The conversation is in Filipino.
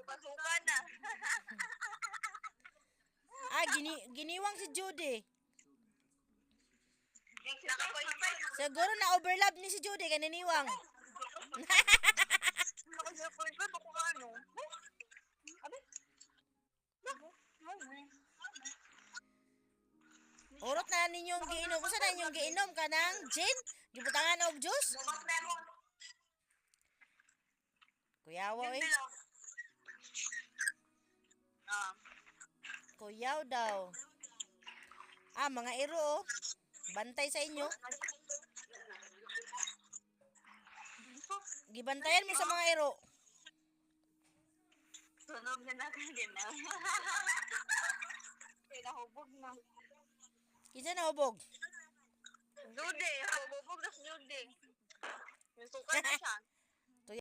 Pasukan na. Giniwang si Judy. Nakapoy-poy. Siguro na overlap ni si Judy kay niniwang. Nakapoy-poy pa kung ano. Urot na ninyong giinom. Usa na ninyong giinom kanang gin? Gibutangan og juice? Lumot lemon. Kuyawa eh. Ah. Kuyaw daw. Mga iro oh. Bantay sa inyo. Gibantayan mo sa mga iro. Sunog na nakagin na. Kaya nahubog na. Kinsa na hubog? Jude, hubog na si Jude. May suka na siya.